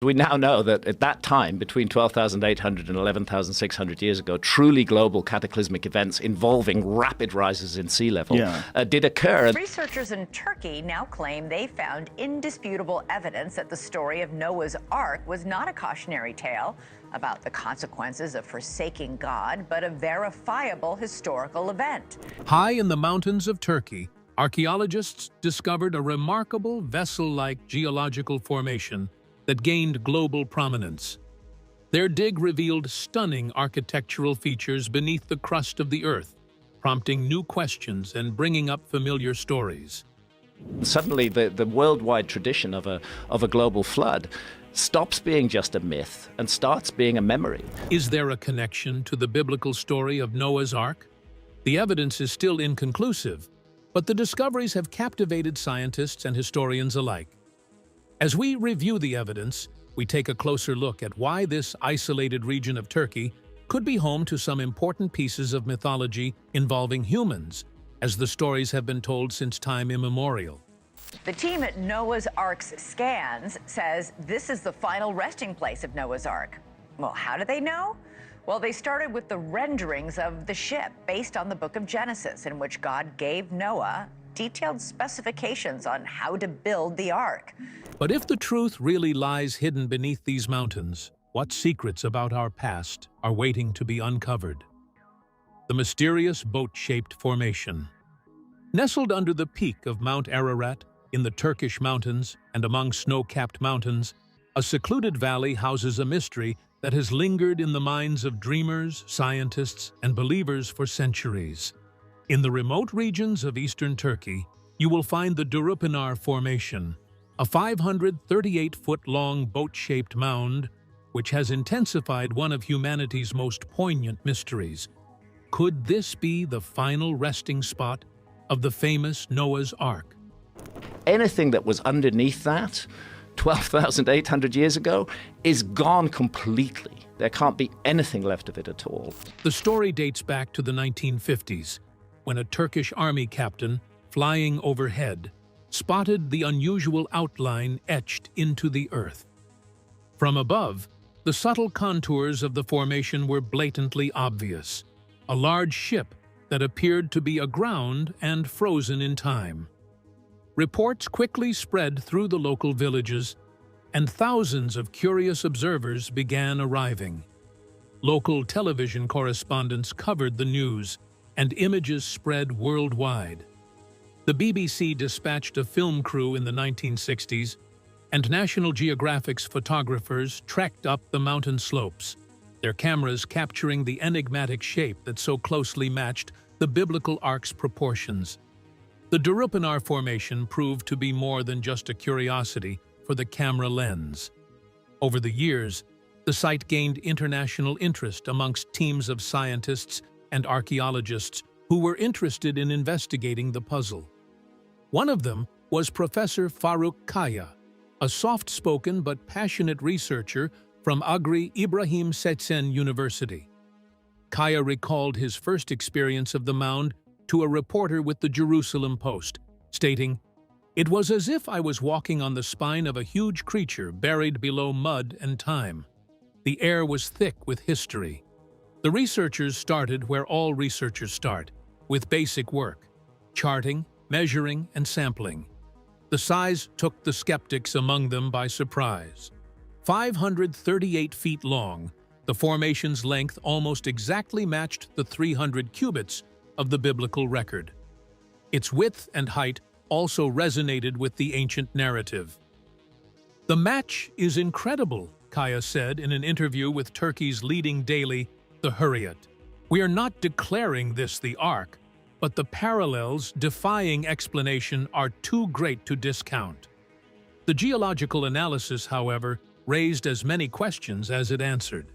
We now know that at that time, between 12,800 and 11,600 years ago, truly global cataclysmic events involving rapid rises in sea level did occur. Researchers in Turkey now claim they found indisputable evidence that the story of Noah's Ark was not a cautionary tale about the consequences of forsaking God, but a verifiable historical event. High in the mountains of Turkey, archaeologists discovered a remarkable vessel-like geological formation that gained global prominence. Their dig revealed stunning architectural features beneath the crust of the earth, prompting new questions and bringing up familiar stories. Suddenly, the worldwide tradition of a global flood stops being just a myth and starts being a memory. Is there a connection to the biblical story of Noah's Ark? The evidence is still inconclusive, but the discoveries have captivated scientists and historians alike. As we review the evidence, we take a closer look at why this isolated region of Turkey could be home to some important pieces of mythology involving humans, as the stories have been told since time immemorial. The team at Noah's Ark's Scans says this is the final resting place of Noah's Ark. Well, how do they know? Well, they started with the renderings of the ship based on the book of Genesis, in which God gave Noah detailed specifications on how to build the ark. But if the truth really lies hidden beneath these mountains, what secrets about our past are waiting to be uncovered? The mysterious boat-shaped formation. Nestled under the peak of Mount Ararat, in the Turkish mountains and among snow-capped mountains, a secluded valley houses a mystery that has lingered in the minds of dreamers, scientists, and believers for centuries. In the remote regions of eastern Turkey, you will find the Durupinar Formation, a 538-foot-long boat-shaped mound which has intensified one of humanity's most poignant mysteries. Could this be the final resting spot of the famous Noah's Ark? Anything that was underneath that 12,800 years ago is gone completely. There can't be anything left of it at all. The story dates back to the 1950s, when a Turkish army captain, flying overhead, spotted the unusual outline etched into the earth. From above, the subtle contours of the formation were blatantly obvious, a large ship that appeared to be aground and frozen in time. Reports quickly spread through the local villages, and thousands of curious observers began arriving. Local television correspondents covered the news, and images spread worldwide. The BBC dispatched a film crew in the 1960s, and National Geographic's photographers trekked up the mountain slopes, their cameras capturing the enigmatic shape that so closely matched the biblical ark's proportions. The Durupinar Formation proved to be more than just a curiosity for the camera lens. Over the years, the site gained international interest amongst teams of scientists and archaeologists who were interested in investigating the puzzle. One of them was Professor Faruk Kaya, a soft-spoken but passionate researcher from Agri Ibrahim Setsen University. Kaya recalled his first experience of the mound to a reporter with the Jerusalem Post, stating, "It was as if I was walking on the spine of a huge creature buried below mud and time. The air was thick with history." The researchers started where all researchers start, with basic work: charting, measuring, and sampling. The size took the skeptics among them by surprise. 538 feet long, the formation's length almost exactly matched the 300 cubits of the biblical record. Its width and height also resonated with the ancient narrative. "The match is incredible," Kaya said in an interview with Turkey's leading daily, The Hurriyet. "We are not declaring this the Ark, but the parallels defying explanation are too great to discount." The geological analysis, however, raised as many questions as it answered.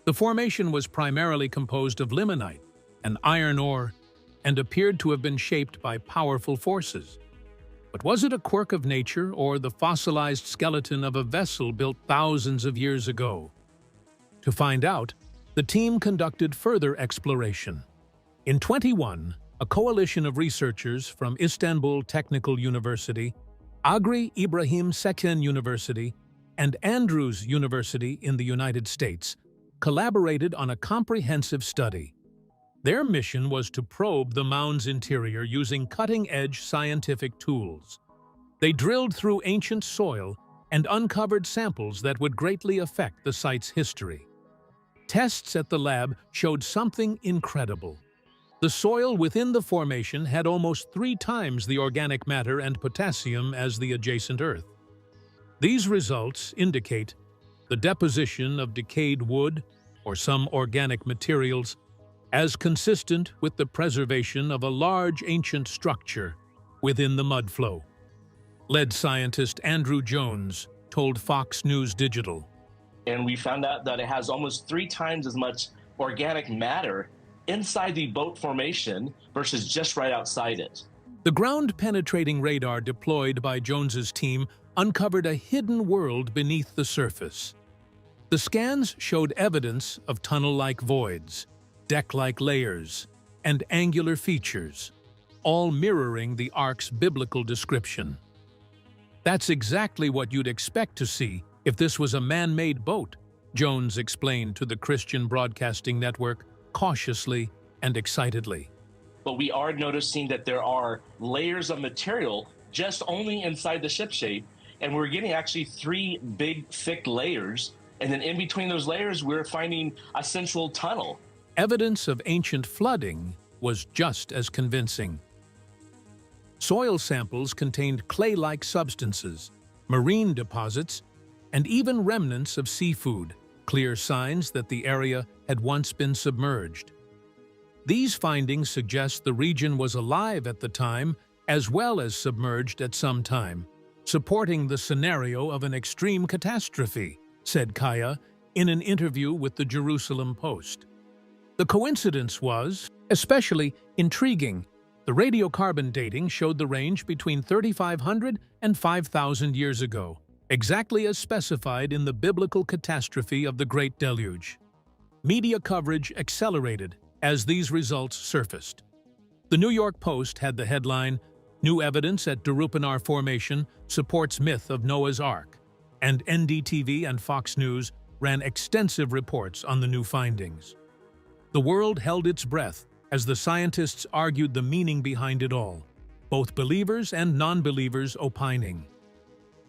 The formation was primarily composed of limonite, an iron ore, and appeared to have been shaped by powerful forces. But was it a quirk of nature or the fossilized skeleton of a vessel built thousands of years ago? To find out, the team conducted further exploration. In 2021, a coalition of researchers from Istanbul Technical University, Agri Ibrahim Setsen University, and Andrews University in the United States collaborated on a comprehensive study. Their mission was to probe the mound's interior using cutting-edge scientific tools. They drilled through ancient soil and uncovered samples that would greatly affect the site's history. Tests at the lab showed something incredible. The soil within the formation had almost 3 times the organic matter and potassium as the adjacent earth. These results indicate the deposition of decayed wood or some organic materials as consistent with the preservation of a large ancient structure within the mudflow. Lead scientist Andrew Jones told Fox News Digital. And we found out that it has almost 3 times as much organic matter inside the boat formation versus just right outside it. The ground-penetrating radar deployed by Jones's team uncovered a hidden world beneath the surface. The scans showed evidence of tunnel-like voids, deck-like layers, and angular features, all mirroring the Ark's biblical description. That's exactly what you'd expect to see if this was a man-made boat, Jones explained to the Christian Broadcasting Network cautiously and excitedly. But we are noticing that there are layers of material just only inside the ship shape, and we're getting actually 3 big, thick layers, and then in between those layers, we're finding a central tunnel. Evidence of ancient flooding was just as convincing. Soil samples contained clay-like substances, marine deposits, and even remnants of seafood, clear signs that the area had once been submerged. These findings suggest the region was alive at the time as well as submerged at some time, supporting the scenario of an extreme catastrophe, said Kaya in an interview with the Jerusalem Post. The coincidence was especially intriguing. The radiocarbon dating showed the range between 3,500 and 5,000 years ago, exactly as specified in the biblical catastrophe of the Great Deluge. Media coverage accelerated as these results surfaced. The New York Post had the headline, "New evidence at Durupinar Formation supports myth of Noah's Ark," and NDTV and Fox News ran extensive reports on the new findings. The world held its breath as the scientists argued the meaning behind it all, both believers and non-believers opining.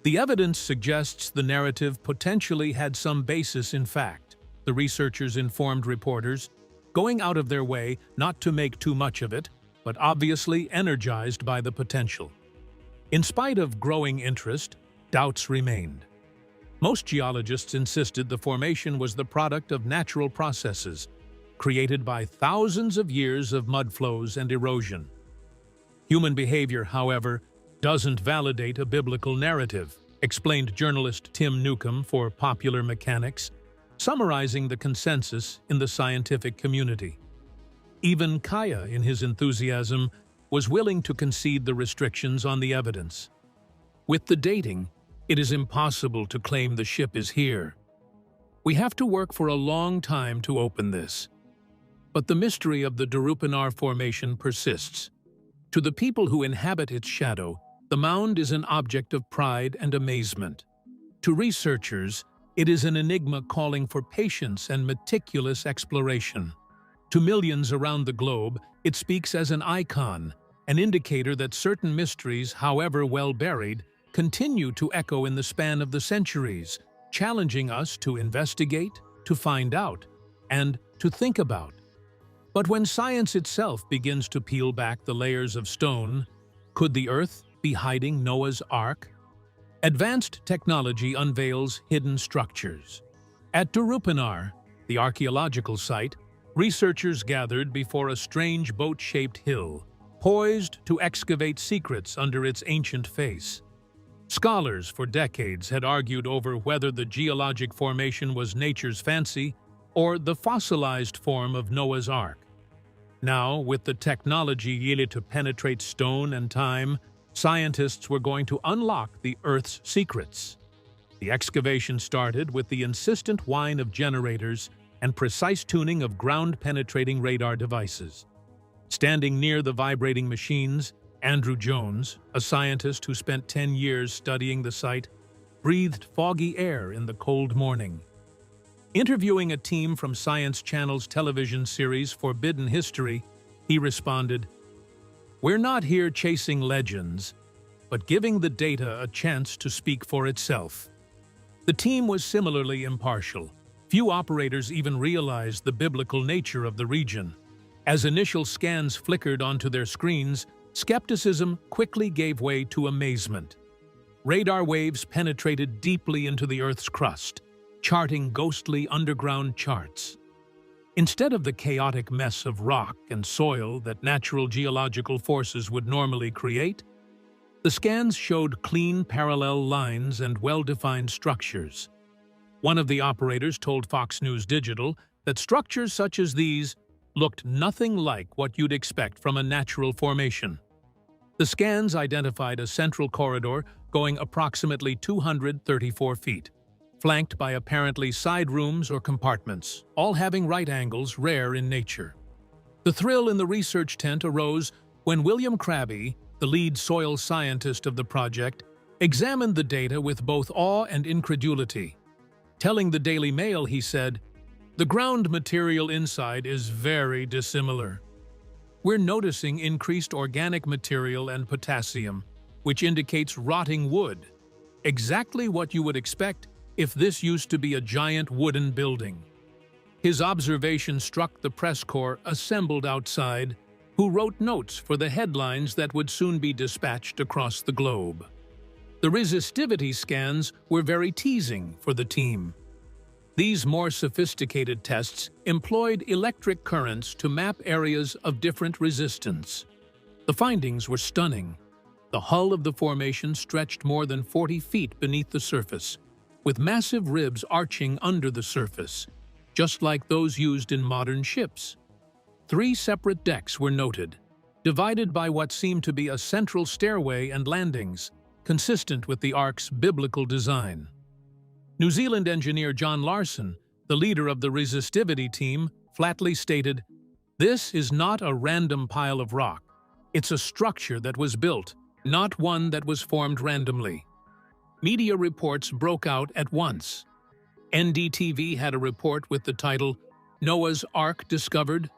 The evidence suggests the narrative potentially had some basis in fact, the researchers informed reporters, going out of their way not to make too much of it, but obviously energized by the potential. In spite of growing interest, doubts remained. Most geologists insisted the formation was the product of natural processes, created by thousands of years of mudflows and erosion. Human behavior, however, doesn't validate a biblical narrative, explained journalist Tim Newcomb for Popular Mechanics, summarizing the consensus in the scientific community. Even Kaya, in his enthusiasm, was willing to concede the restrictions on the evidence. With the dating, it is impossible to claim the ship is here. We have to work for a long time to open this. But the mystery of the Durupinar Formation persists. To the people who inhabit its shadow, the mound is an object of pride and amazement. To researchers, it is an enigma calling for patience and meticulous exploration. To millions around the globe, it speaks as an icon, an indicator that certain mysteries, however well buried, continue to echo in the span of the centuries, challenging us to investigate, to find out, and to think about. But when science itself begins to peel back the layers of stone, could the Earth be hiding Noah's Ark? Advanced technology unveils hidden structures. At Durupinar, the archaeological site, researchers gathered before a strange boat-shaped hill, poised to excavate secrets under its ancient face. Scholars for decades had argued over whether the geologic formation was nature's fancy or the fossilized form of Noah's Ark. Now, with the technology needed to penetrate stone and time, scientists were going to unlock the Earth's secrets. The excavation started with the insistent whine of generators and precise tuning of ground-penetrating radar devices. Standing near the vibrating machines, Andrew Jones, a scientist who spent 10 years studying the site, breathed foggy air in the cold morning. Interviewing a team from Science Channel's television series Forbidden History, he responded, "We're not here chasing legends, but giving the data a chance to speak for itself." The team was similarly impartial. Few operators even realized the biblical nature of the region. As initial scans flickered onto their screens, skepticism quickly gave way to amazement. Radar waves penetrated deeply into the Earth's crust, charting ghostly underground charts. Instead of the chaotic mess of rock and soil that natural geological forces would normally create, the scans showed clean parallel lines and well-defined structures. One of the operators told Fox News Digital that structures such as these looked nothing like what you'd expect from a natural formation. The scans identified a central corridor going approximately 234 feet, flanked by apparently side rooms or compartments, all having right angles rare in nature. The thrill in the research tent arose when William Krabbe, the lead soil scientist of the project, examined the data with both awe and incredulity. Telling the Daily Mail, he said, "The ground material inside is very dissimilar. We're noticing increased organic material and potassium, which indicates rotting wood, exactly what you would expect if this used to be a giant wooden building." His observation struck the press corps assembled outside, who wrote notes for the headlines that would soon be dispatched across the globe. The resistivity scans were very teasing for the team. These more sophisticated tests employed electric currents to map areas of different resistance. The findings were stunning. The hull of the formation stretched more than 40 feet beneath the surface, with massive ribs arching under the surface, just like those used in modern ships. 3 separate decks were noted, divided by what seemed to be a central stairway and landings, consistent with the Ark's biblical design. New Zealand engineer John Larson, the leader of the resistivity team, flatly stated, "This is not a random pile of rock. It's a structure that was built, not one that was formed randomly." Media reports broke out at once. NDTV had a report with the title, "Noah's Ark Discovered."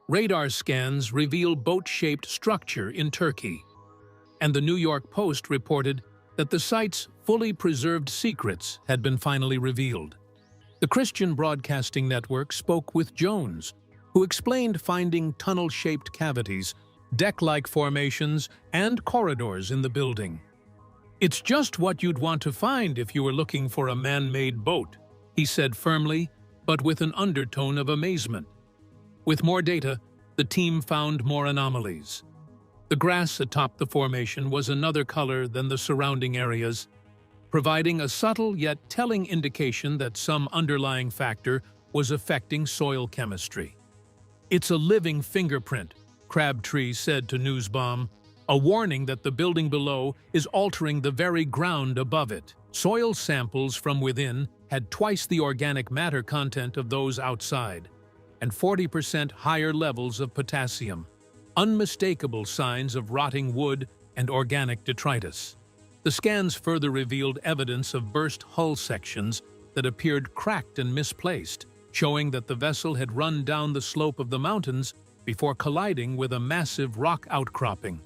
Radar scans reveal boat-shaped structure in Turkey. And the New York Post reported that the site's fully preserved secrets had been finally revealed. The Christian Broadcasting Network spoke with Jones, who explained finding tunnel-shaped cavities, deck-like formations, and corridors in the building. "It's just what you'd want to find if you were looking for a man-made boat," he said firmly, but with an undertone of amazement. With more data, the team found more anomalies. The grass atop the formation was another color than the surrounding areas, providing a subtle yet telling indication that some underlying factor was affecting soil chemistry. "It's a living fingerprint," Crabtree said to Newsbomb, "a warning that the building below is altering the very ground above it." Soil samples from within had twice the organic matter content of those outside, and 40% higher levels of potassium, unmistakable signs of rotting wood and organic detritus. The scans further revealed evidence of burst hull sections that appeared cracked and misplaced, showing that the vessel had run down the slope of the mountains before colliding with a massive rock outcropping.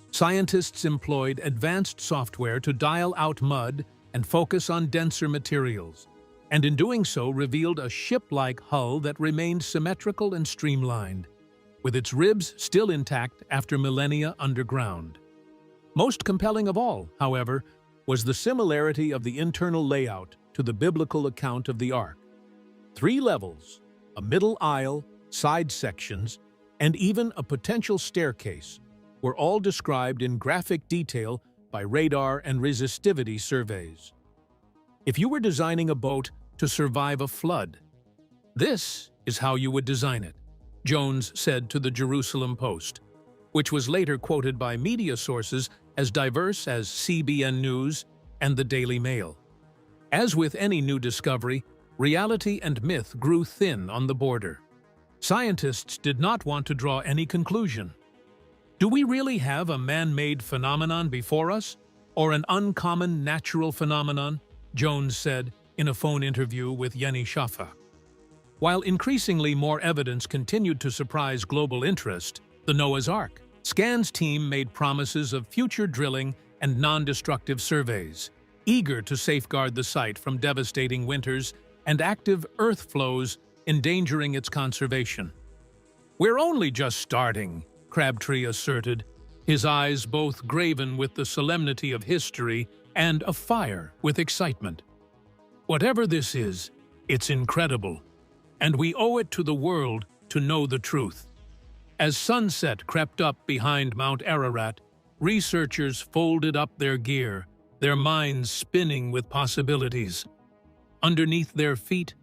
Scientists employed advanced software to dial out mud and focus on denser materials, and in doing so revealed a ship-like hull that remained symmetrical and streamlined, with its ribs still intact after millennia underground. Most compelling of all, however, was the similarity of the internal layout to the biblical account of the Ark. 3 levels, a middle aisle, side sections, and even a potential staircase were all described in graphic detail by radar and resistivity surveys. If you were designing a boat to survive a flood, this is how you would design it, Jones said to the Jerusalem Post, which was later quoted by media sources as diverse as CBN News and the Daily Mail. As with any new discovery, reality and myth grew thin on the border. Scientists did not want to draw any conclusion. Do we really have a man-made phenomenon before us, or an uncommon natural phenomenon, Jones said in a phone interview with Yeni Shafak. While increasingly more evidence continued to surprise global interest, the Noah's Ark Scans team made promises of future drilling and non-destructive surveys, eager to safeguard the site from devastating winters and active earth flows endangering its conservation. "We're only just starting," Crabtree asserted, his eyes both graven with the solemnity of history and afire with excitement. "Whatever this is, it's incredible, and we owe it to the world to know the truth." As sunset crept up behind Mount Ararat, researchers folded up their gear, their minds spinning with possibilities. Underneath their feet,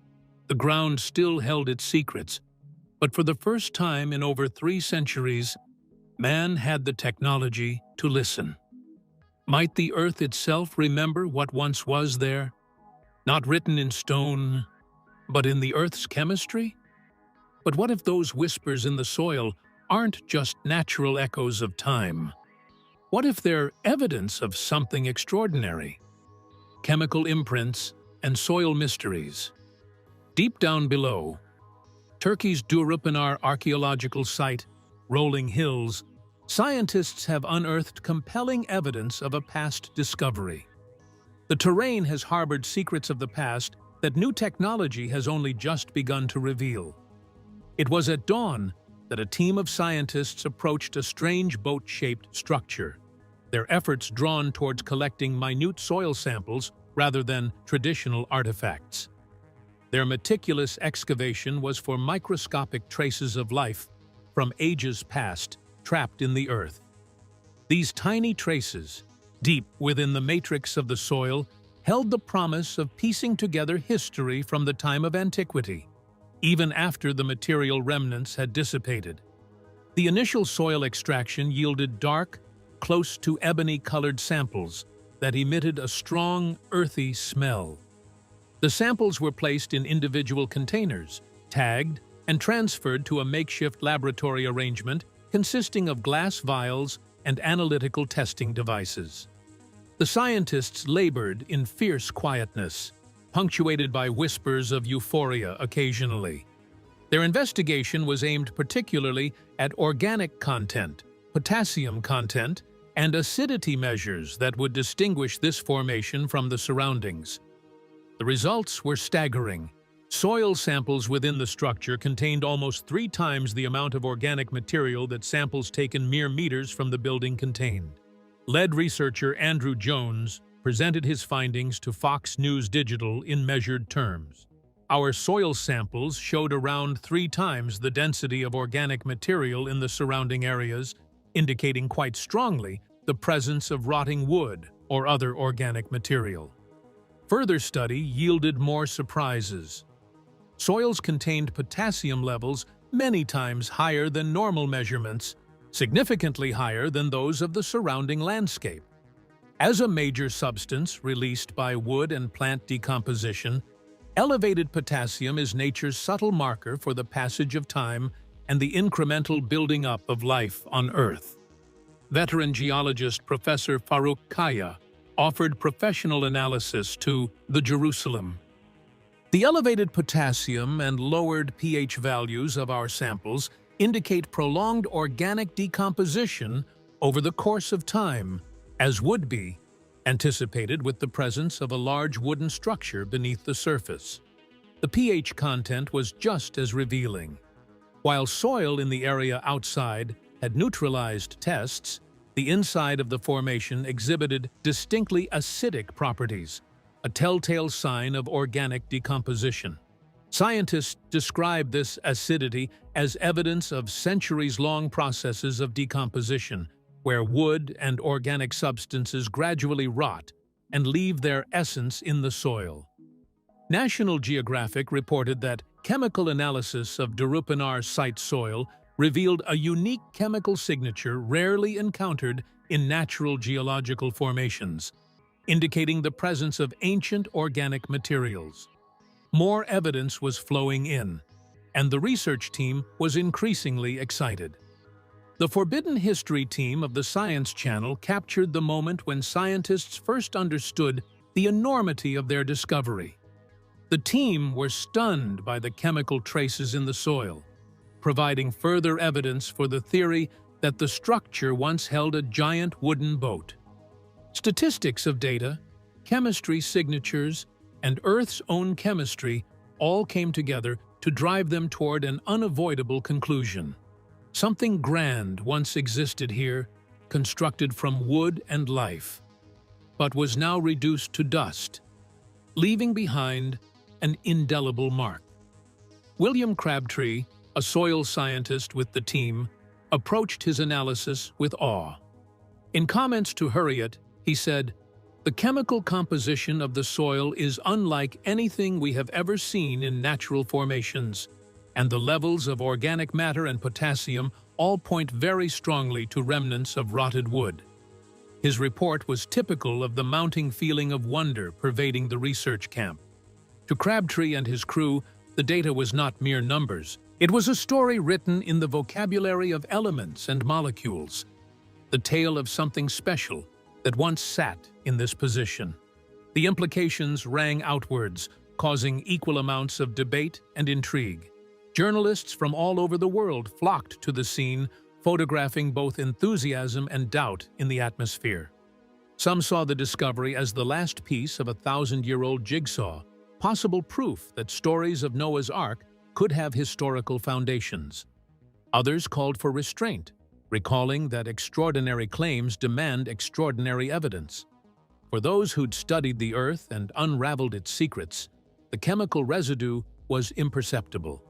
the ground still held its secrets, but for the first time in over 3 centuries, man had the technology to listen. Might the earth itself remember what once was there? Not written in stone, but in the earth's chemistry? But what if those whispers in the soil aren't just natural echoes of time? What if they're evidence of something extraordinary? Chemical imprints and soil mysteries. Deep down below, Turkey's Durupinar archaeological site, rolling hills, scientists have unearthed compelling evidence of a past discovery. The terrain has harbored secrets of the past that new technology has only just begun to reveal. It was at dawn that a team of scientists approached a strange boat-shaped structure, their efforts drawn towards collecting minute soil samples rather than traditional artifacts. Their meticulous excavation was for microscopic traces of life from ages past trapped in the earth. These tiny traces, deep within the matrix of the soil, held the promise of piecing together history from the time of antiquity, even after the material remnants had dissipated. The initial soil extraction yielded dark, close to ebony-colored samples that emitted a strong, earthy smell. The samples were placed in individual containers, tagged, and transferred to a makeshift laboratory arrangement consisting of glass vials and analytical testing devices. The scientists labored in fierce quietness, punctuated by whispers of euphoria occasionally. Their investigation was aimed particularly at organic content, potassium content, and acidity measures that would distinguish this formation from the surroundings. The results were staggering. Soil samples within the structure contained almost 3 times the amount of organic material that samples taken mere meters from the building contained. Lead researcher Andrew Jones presented his findings to Fox News Digital in measured terms. "Our soil samples showed around 3 times the density of organic material in the surrounding areas, indicating quite strongly the presence of rotting wood or other organic material." Further study yielded more surprises. Soils contained potassium levels many times higher than normal measurements, significantly higher than those of the surrounding landscape. As a major substance released by wood and plant decomposition, elevated potassium is nature's subtle marker for the passage of time and the incremental building up of life on Earth. Veteran geologist Professor Farooq Kaya offered professional analysis to the Jerusalem. "The elevated potassium and lowered pH values of our samples indicate prolonged organic decomposition over the course of time, as would be anticipated with the presence of a large wooden structure beneath the surface." The pH content was just as revealing. While soil in the area outside had neutralized tests, the inside of the formation exhibited distinctly acidic properties, a telltale sign of organic decomposition. Scientists describe this acidity as evidence of centuries-long processes of decomposition, where wood and organic substances gradually rot and leave their essence in the soil. National Geographic reported that chemical analysis of Durupinar Site soil revealed a unique chemical signature rarely encountered in natural geological formations, indicating the presence of ancient organic materials. More evidence was flowing in, and the research team was increasingly excited. The Forbidden History team of the Science Channel captured the moment when scientists first understood the enormity of their discovery. The team were stunned by the chemical traces in the soil, providing further evidence for the theory that the structure once held a giant wooden boat. Statistics of data, chemistry signatures, and Earth's own chemistry all came together to drive them toward an unavoidable conclusion. Something grand once existed here, constructed from wood and life, but was now reduced to dust, leaving behind an indelible mark. William Crabtree, a soil scientist with the team, approached his analysis with awe. In comments to Hurriyet, he said, "The chemical composition of the soil is unlike anything we have ever seen in natural formations, and the levels of organic matter and potassium all point very strongly to remnants of rotted wood." His report was typical of the mounting feeling of wonder pervading the research camp. To Crabtree and his crew, the data was not mere numbers. It was a story written in the vocabulary of elements and molecules, the tale of something special that once sat in this position. The implications rang outwards, causing equal amounts of debate and intrigue. Journalists from all over the world flocked to the scene, photographing both enthusiasm and doubt in the atmosphere. Some saw the discovery as the last piece of a 1,000-year-old jigsaw, possible proof that stories of Noah's Ark could have historical foundations. Others called for restraint, recalling that extraordinary claims demand extraordinary evidence. For those who'd studied the Earth and unraveled its secrets, the chemical residue was imperceptible.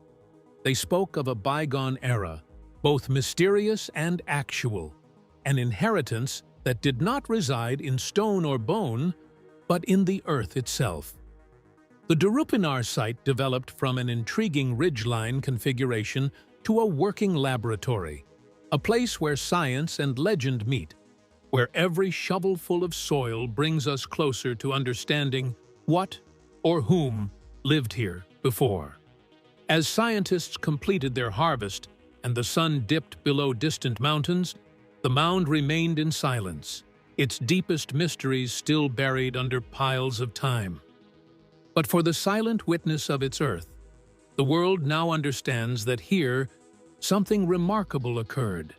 They spoke of a bygone era, both mysterious and actual, an inheritance that did not reside in stone or bone, but in the Earth itself. The Durupinar Site developed from an intriguing ridgeline configuration to a working laboratory, a place where science and legend meet, where every shovelful of soil brings us closer to understanding what or whom lived here before. As scientists completed their harvest and the sun dipped below distant mountains, the mound remained in silence, its deepest mysteries still buried under piles of time. But for the silent witness of its earth, the world now understands that here something remarkable occurred,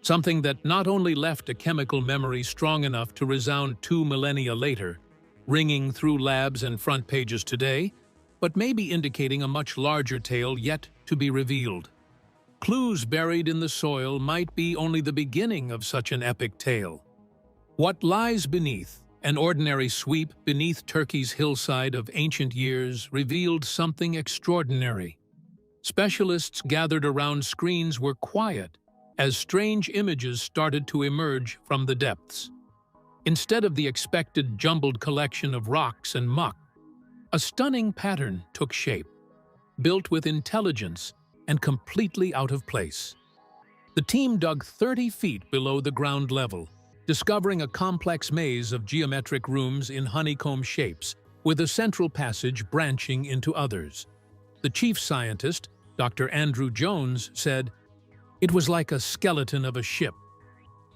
something that not only left a chemical memory strong enough to resound 2 millennia later, ringing through labs and front pages today, but maybe indicating a much larger tale yet to be revealed. Clues buried in the soil might be only the beginning of such an epic tale. What lies beneath, an ordinary sweep beneath Turkey's hillside of ancient years, revealed something extraordinary. Specialists gathered around screens were quiet as strange images started to emerge from the depths. Instead of the expected jumbled collection of rocks and muck, a stunning pattern took shape, built with intelligence and completely out of place. The team dug 30 feet below the ground level, discovering a complex maze of geometric rooms in honeycomb shapes, with a central passage branching into others. The chief scientist, Dr. Andrew Jones, said, "It was like a skeleton of a ship,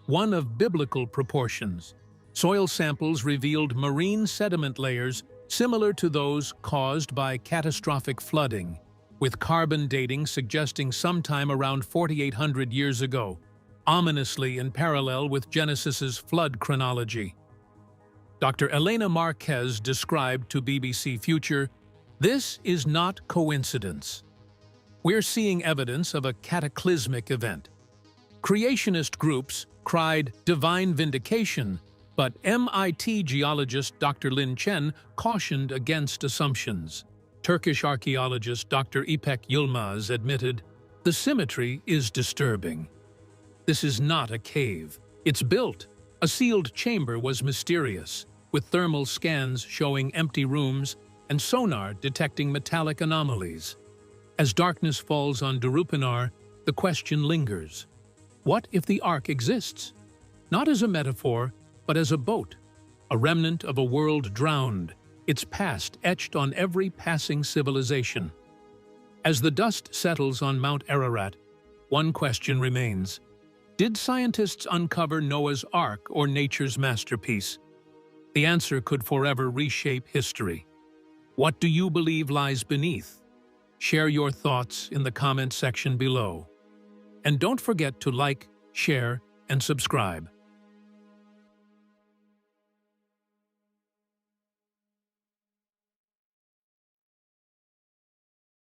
one of biblical proportions." Soil samples revealed marine sediment layers similar to those caused by catastrophic flooding, with carbon dating suggesting sometime around 4,800 years ago, ominously in parallel with Genesis's flood chronology. Dr. Elena Marquez described to BBC Future, "This is not coincidence. We're seeing evidence of a cataclysmic event." Creationist groups cried divine vindication, but MIT geologist Dr. Lin Chen cautioned against assumptions. Turkish archaeologist Dr. İpek Yılmaz admitted, "The symmetry is disturbing. This is not a cave. It's built." A sealed chamber was mysterious, with thermal scans showing empty rooms and sonar detecting metallic anomalies. As darkness falls on Durupinar, the question lingers. What if the Ark exists? Not as a metaphor, but as a boat, a remnant of a world drowned, its past etched on every passing civilization. As the dust settles on Mount Ararat, one question remains. Did scientists uncover Noah's Ark or nature's masterpiece? The answer could forever reshape history. What do you believe lies beneath? Share your thoughts in the comment section below. And don't forget to like, share, and subscribe.